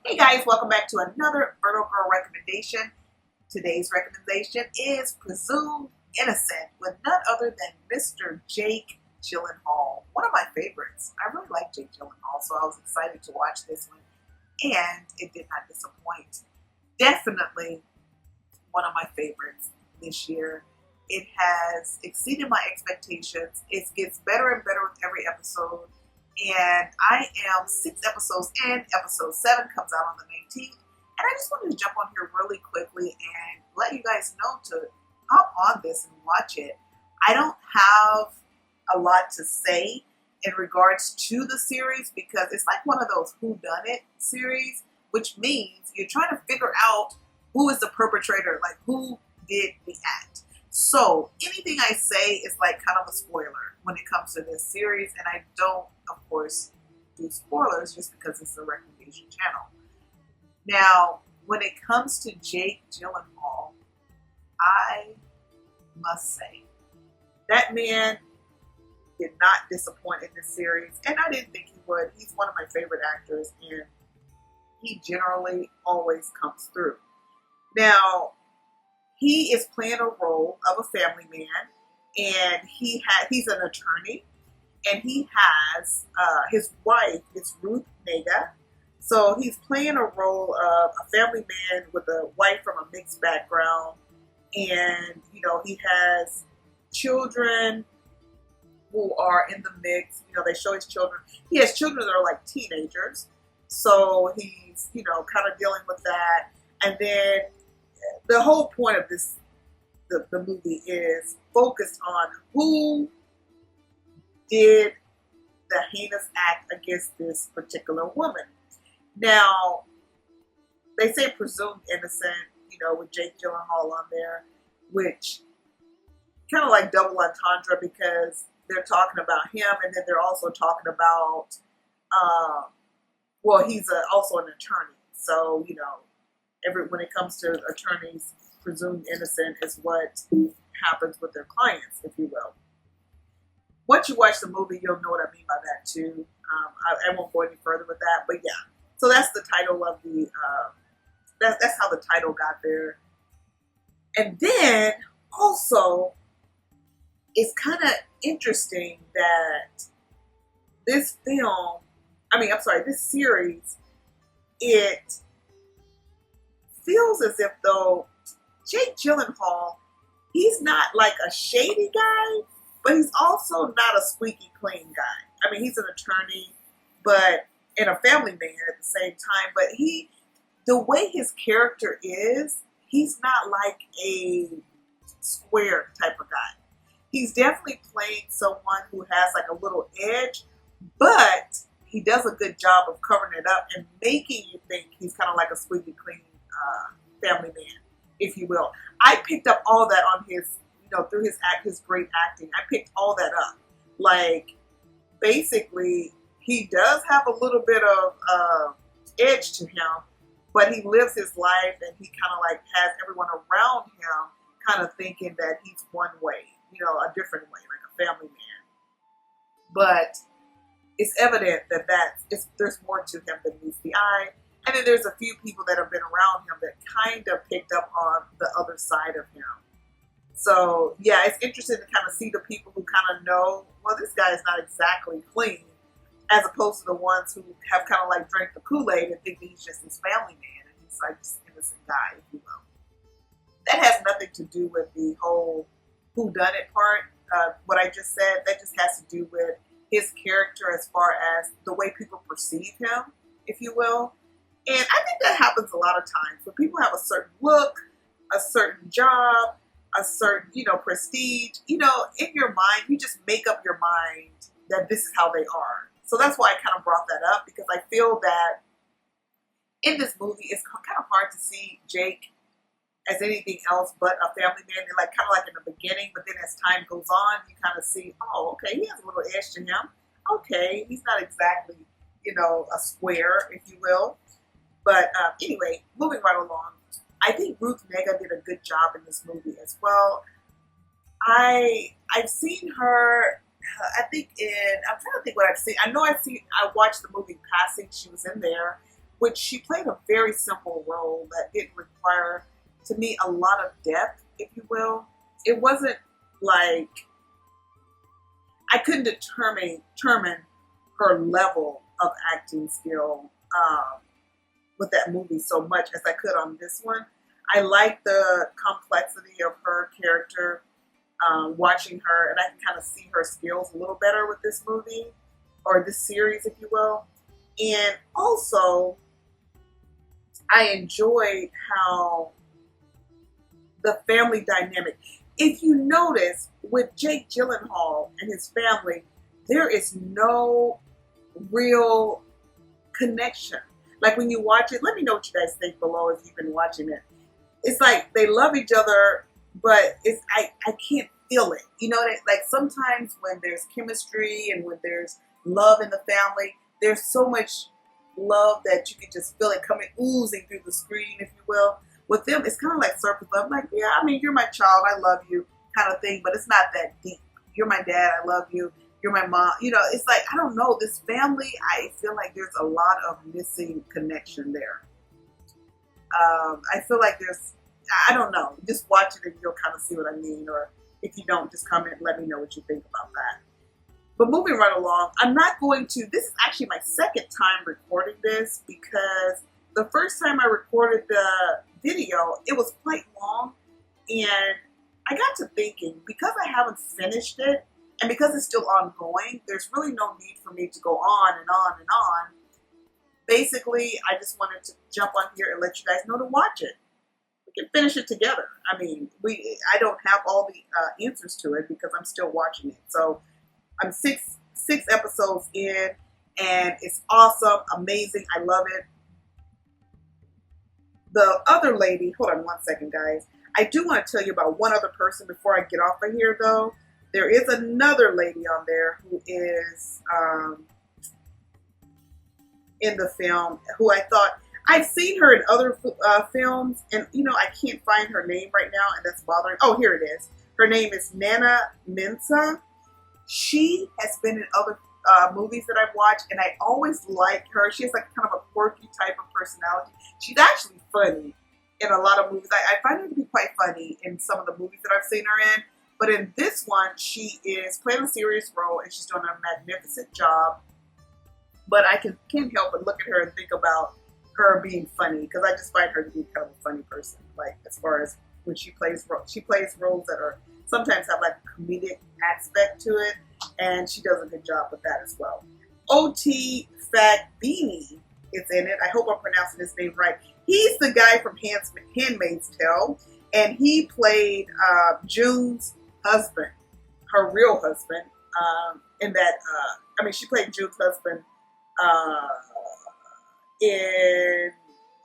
Hey guys, welcome back to another Virgo Girl recommendation. Today's recommendation is Presumed Innocent with none other than Mr. Jake Gyllenhaal. One of my favorites. I really like Jake Gyllenhaal, so I was excited to watch this one, and it did not disappoint. Definitely one of my favorites this year. It has exceeded my expectations. It gets better and better with every episode. And I am 6 episodes in. Episode 7 comes out on the 19th. And I just wanted to jump on here really quickly and let you guys know to hop on this and watch it. I don't have a lot to say in regards to the series because it's like one of those whodunit series, which means you're trying to figure out who is the perpetrator, like who did the act. So anything I say is like kind of a spoiler when it comes to this series, and I don't, of course, do spoilers just because it's a recommendation channel. Now, when it comes to Jake Gyllenhaal, I must say that man did not disappoint in this series, and I didn't think he would. He's one of my favorite actors, and he generally always comes through. Now, he is playing a role of a family man, and he's an attorney, and he has his wife is Ruth Negga. So he's playing a role of a family man with a wife from a mixed background, and he has children who are in the mix. They show his children. He has children that are like teenagers, so he's kind of dealing with that, and then the whole point of the movie is focused on who did the heinous act against this particular woman. Now, they say presumed innocent, with Jake Gyllenhaal on there, which kind of like double entendre because they're talking about him and then they're also talking about, he's also an attorney. So, when it comes to attorneys, presumed innocent is what happens with their clients, if you will. Once you watch the movie, you'll know what I mean by that too. I won't go any further with that, but yeah. So that's the title of the. That's how the title got there. And then also, it's kind of interesting that this this series, it feels as if though Jake Gyllenhaal, he's not like a shady guy, but he's also not a squeaky clean guy. I mean, he's an attorney, but and a family man at the same time. But the way his character is, he's not like a square type of guy. He's definitely playing someone who has like a little edge, but he does a good job of covering it up and making you think he's kind of like a squeaky clean family man, if you will. I picked up all that on his, through his great acting. I picked all that up. Like, basically, he does have a little bit of edge to him, but he lives his life and he kind of like has everyone around him kind of thinking that he's one way, a different way, like a family man. But it's evident that there's more to him than meets the eye. And then there's a few people that have been around him that kind of picked up on the other side of him. So, yeah, it's interesting to kind of see the people who kind of know, well, this guy is not exactly clean, as opposed to the ones who have kind of like drank the Kool-Aid and think that he's just his family man and he's like this innocent guy, if you will. That has nothing to do with the whole whodunit part. What I just said, that just has to do with his character as far as the way people perceive him, if you will. And I think that happens a lot of times when people have a certain look, a certain job, a certain, prestige, in your mind, you just make up your mind that this is how they are. So that's why I kind of brought that up, because I feel that in this movie, it's kind of hard to see Jake as anything else but a family man. They're like kind of like in the beginning, but then as time goes on, you kind of see, oh, okay, he has a little edge to him. Okay, he's not exactly, a square, if you will. But anyway, moving right along, I think Ruth Negga did a good job in this movie as well. I've seen her. I'm trying to think what I've seen. I know I watched the movie Passing. She was in there. which she played a very simple role that didn't require, to me, a lot of depth, if you will. It wasn't like I couldn't determine her level of acting skill with that movie so much as I could on this one. I like the complexity of her character, watching her, and I can kind of see her skills a little better with this movie, or this series, if you will. And also, I enjoyed how the family dynamic. If you notice, with Jake Gyllenhaal and his family, there is no real connection. Like when you watch it, let me know what you guys think below if you've been watching it. It's like they love each other, but it's I can't feel it. You know, like sometimes when there's chemistry and when there's love in the family, there's so much love that you can just feel it coming oozing through the screen, if you will. With them, it's kind of like surface love. Like, yeah, I mean, you're my child, I love you, kind of thing, but it's not that deep. You're my dad, I love you. You're my mom. You know, it's like, I don't know, this family, I feel like there's a lot of missing connection there. I feel like there's, I don't know, just watch it and you'll kind of see what I mean, or if you don't, just comment and let me know what you think about that. But moving right along, I'm not going to, this is actually my second time recording this, because the first time I recorded the video, it was quite long, and I got to thinking, because I haven't finished it, and because it's still ongoing, there's really no need for me to go on and on and on. Basically, I just wanted to jump on here and let you guys know to watch it. We can finish it together. I mean, I don't have all the answers to it because I'm still watching it. So I'm six episodes in, and it's awesome, amazing. I love it. The other lady, hold on one second, guys. I do want to tell you about one other person before I get off of here, though. There is another lady on there who is in the film, who I thought, I've seen her in other films, and, you know, I can't find her name right now, and that's bothering. Oh, here it is. Her name is Nana Mensah. She has been in other movies that I've watched, and I always like her. She has like kind of a quirky type of personality. She's actually funny in a lot of movies. I find her to be quite funny in some of the movies that I've seen her in. But in this one, she is playing a serious role, and she's doing a magnificent job. But I can't help but look at her and think about her being funny, because I just find her to be kind of a funny person. Like, as far as when she plays roles that are sometimes have like a comedic aspect to it, and she does a good job with that as well. O.T. Fagbini is in it. I hope I'm pronouncing his name right. He's the guy from Handmaid's Tale, and he played June's husband, her real husband, in that, I mean, she played June's husband in,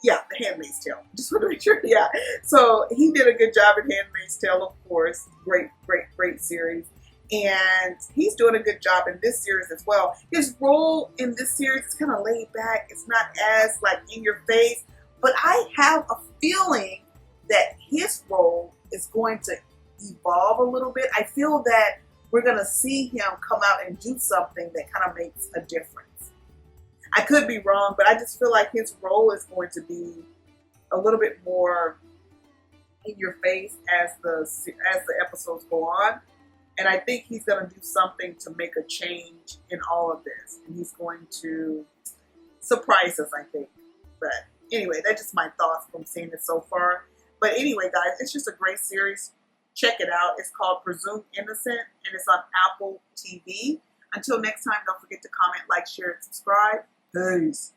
yeah, The Handmaid's Tale. Just want to make sure, yeah. So he did a good job in Handmaid's Tale, of course. Great, great, great series. And he's doing a good job in this series as well. His role in this series is kind of laid back. It's not as like in your face, but I have a feeling that his role is going to evolve a little bit. I feel that we're going to see him come out and do something that kind of makes a difference. I could be wrong, but I just feel like his role is going to be a little bit more in your face as the episodes go on. And I think he's going to do something to make a change in all of this. And he's going to surprise us, I think. But anyway, that's just my thoughts from seeing it so far. But anyway, guys, it's just a great series. Check it out. It's called Presumed Innocent, and it's on Apple TV. Until next time, don't forget to comment, like, share, and subscribe. Peace.